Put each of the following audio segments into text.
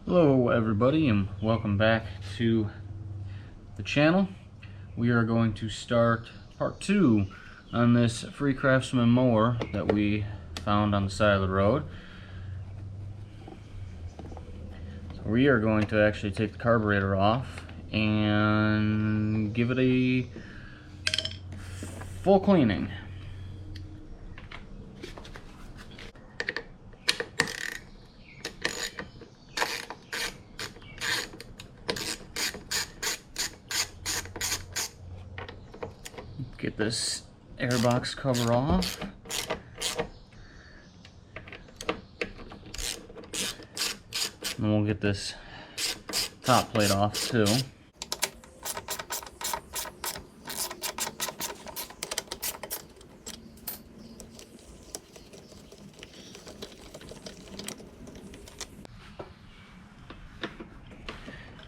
Hello everybody and welcome back to the channel. We are going to start part 2 on this free Craftsman mower that we found on the side of the road. So we are going to actually take the carburetor off and give it a full cleaning. Get this airbox cover off. And we'll get this top plate off too.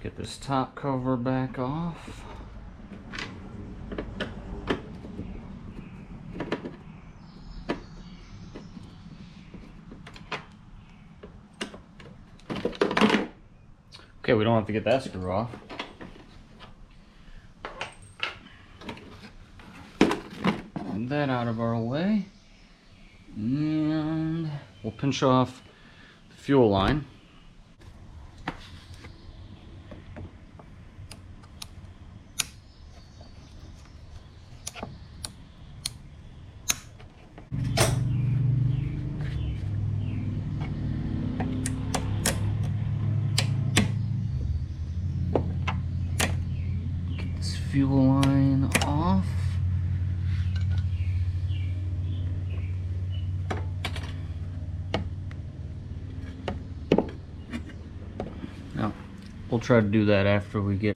Get this top cover back off. Okay, we don't have to get that screw off. Get that out of our way. And we'll pinch off the fuel line. Fuel line off. Now, we'll try to do that after we get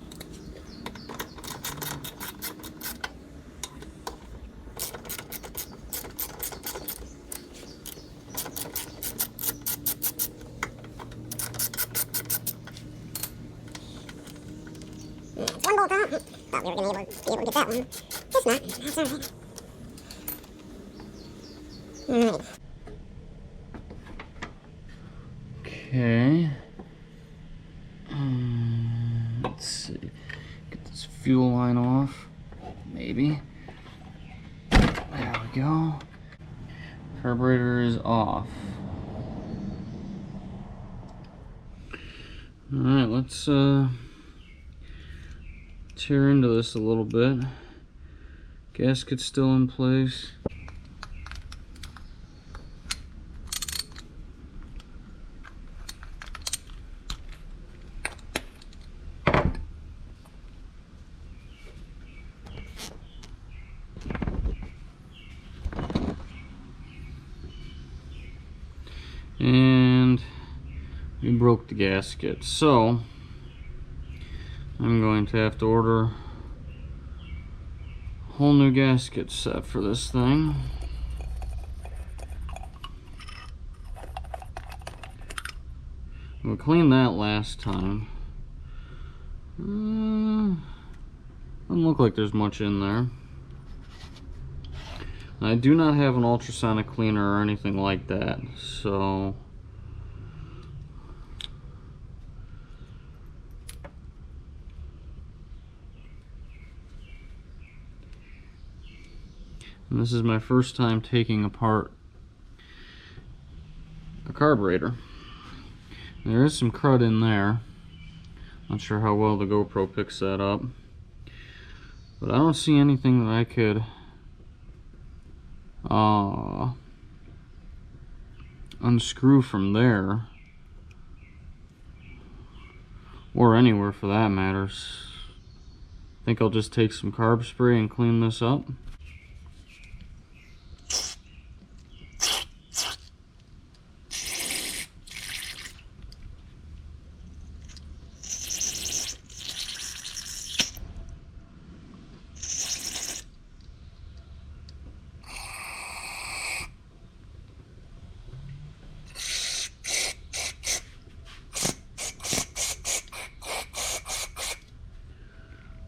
one bolt on. Thought we were going to be able to get that one. It's not. That's alright. Alright. Okay. Let's see. Get this fuel line off. Maybe. There we go. Carburetor is off. Alright, let's tear into this a little bit. Gasket's still in place. And we broke the gasket, so I'm going to have to order a whole new gasket set for this thing. We cleaned that last time. Doesn't look like there's much in there. I do not have an ultrasonic cleaner or anything like that, so and this is my first time taking apart a carburetor. There is some crud in there. Not sure how well the GoPro picks that up, but I don't see anything that I could unscrew from there, or anywhere for that matter. I think I'll just take some carb spray and clean this up.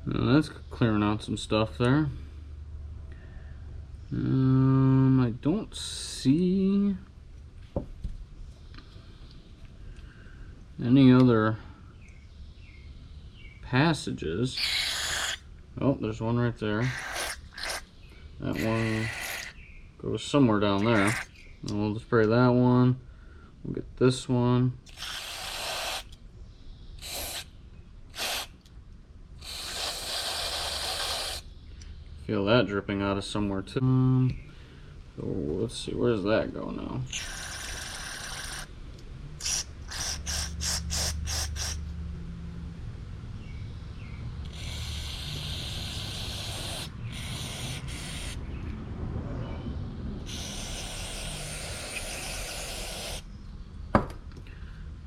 Now that's clearing out some stuff there. I don't see any other passages. Oh, there's one right there. That one goes somewhere down there. And we'll spray that one. We'll get this one. Feel that dripping out of somewhere too. So let's see, where does that go now?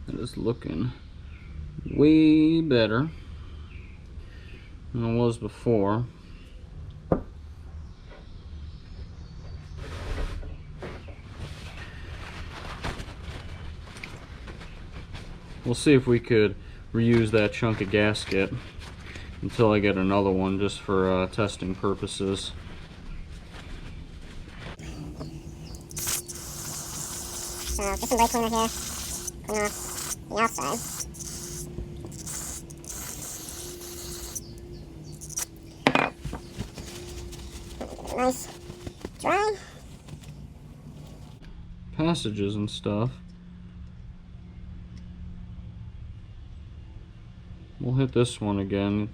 It is looking way better than it was before. We'll see if we could reuse that chunk of gasket until I get another one, just for testing purposes. So just some brake cleaner here, clean off the outside. Nice, dry. Passages and stuff. We'll hit this one again.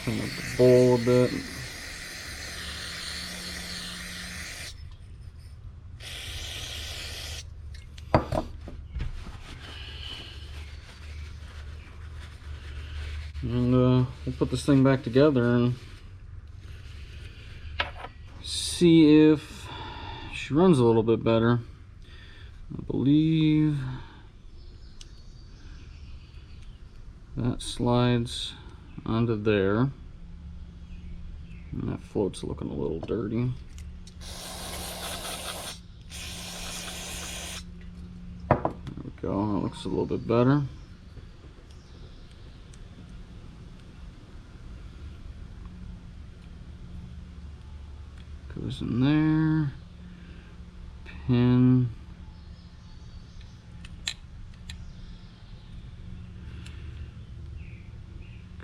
Clean up the bowl a bit. And we'll put this thing back together and see if she runs a little bit better. I believe that slides onto there. And that float's looking a little dirty. There we go, that looks a little bit better. Goes in there, pin,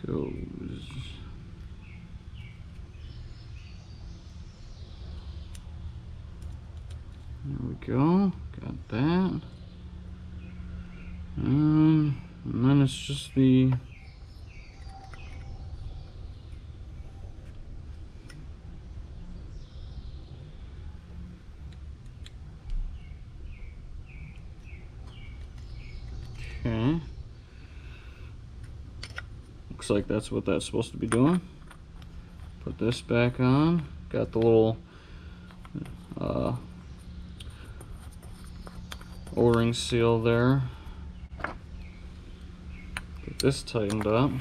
goes, there we go, got that, and then it's just the okay. Looks like that's what that's supposed to be doing. Put this back on. Got the little O-ring seal there. Get this tightened up.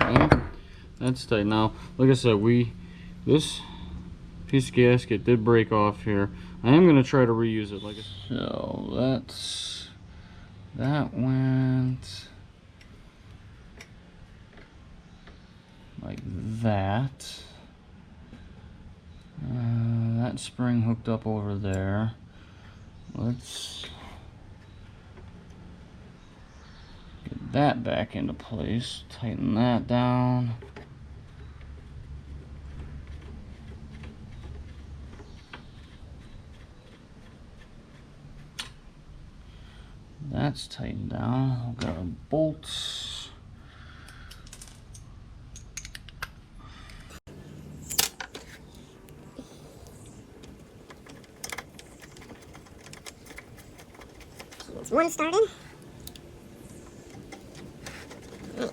Okay, that's tight. Now, like I said, this piece of gasket did break off here. I am going to try to reuse it. So that went like that. That spring hooked up over there. Let's get that back into place. Tighten that down. That's tightened down. I've got our bolts. There's one started. Right.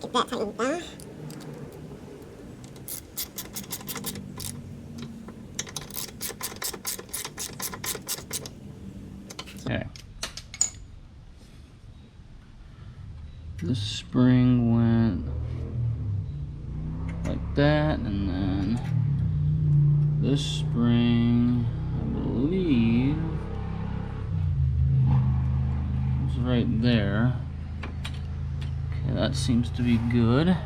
Let's get that tightened down. Okay. This spring went like that, and then this spring, I believe, is right there. Okay, that seems to be good.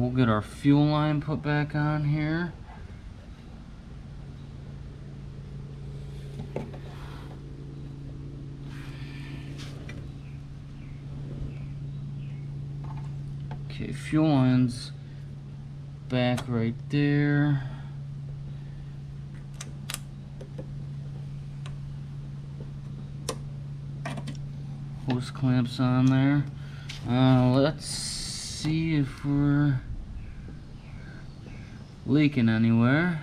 We'll get our fuel line put back on here. Okay, fuel line's back right there. Hose clamps on there. Let's see if we're leaking anywhere.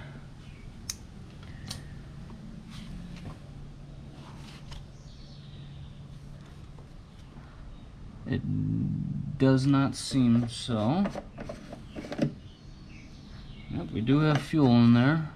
It does not seem so. Yep, we do have fuel in there.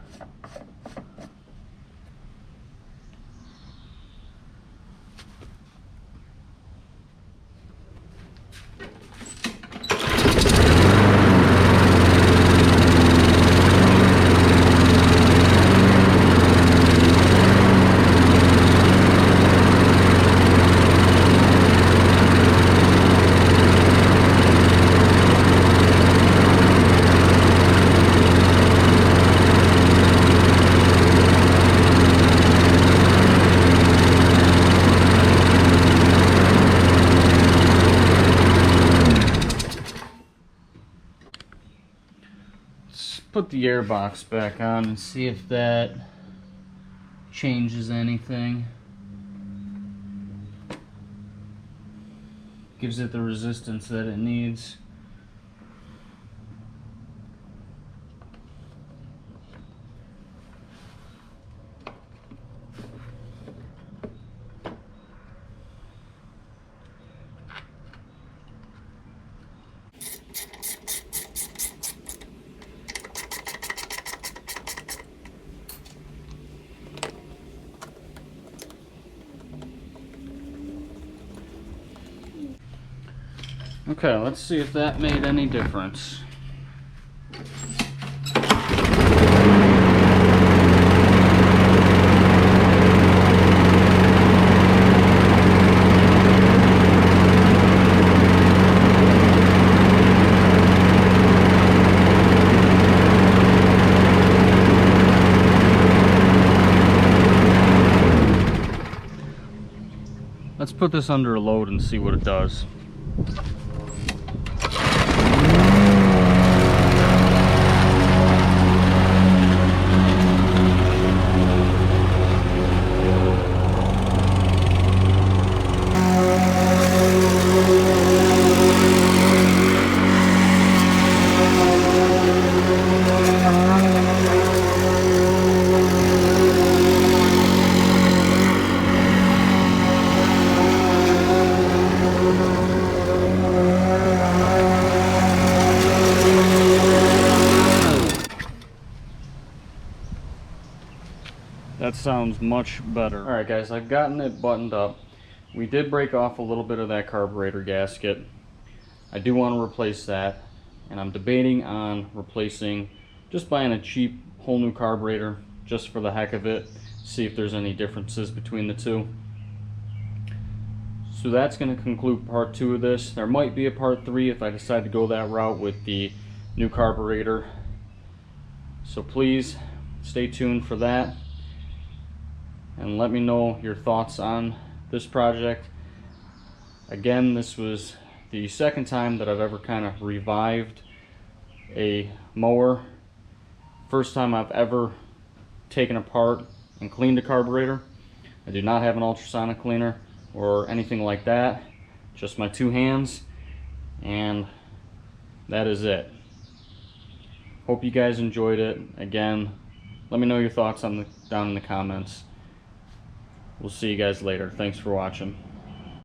Put the air box back on and see if that changes anything. Gives it the resistance that it needs. Okay, let's see if that made any difference. Let's put this under a load and see what it does. That sounds much better. Alright guys, I've gotten it buttoned up. We did break off a little bit of that carburetor gasket. I do want to replace that, and I'm debating on replacing, just buying a cheap whole new carburetor just for the heck of it, see if there's any differences between the two. So that's going to conclude part 2 of this. There might be a part 3 if I decide to go that route with the new carburetor. So please stay tuned for that. And let me know your thoughts on this project. Again, this was the second time that I've ever kind of revived a mower. First time I've ever taken apart and cleaned a carburetor. I do not have an ultrasonic cleaner or anything like that. Just my 2 hands, and that is it. Hope you guys enjoyed it. Again, let me know your thoughts down in the comments. We'll see you guys later. Thanks for watching.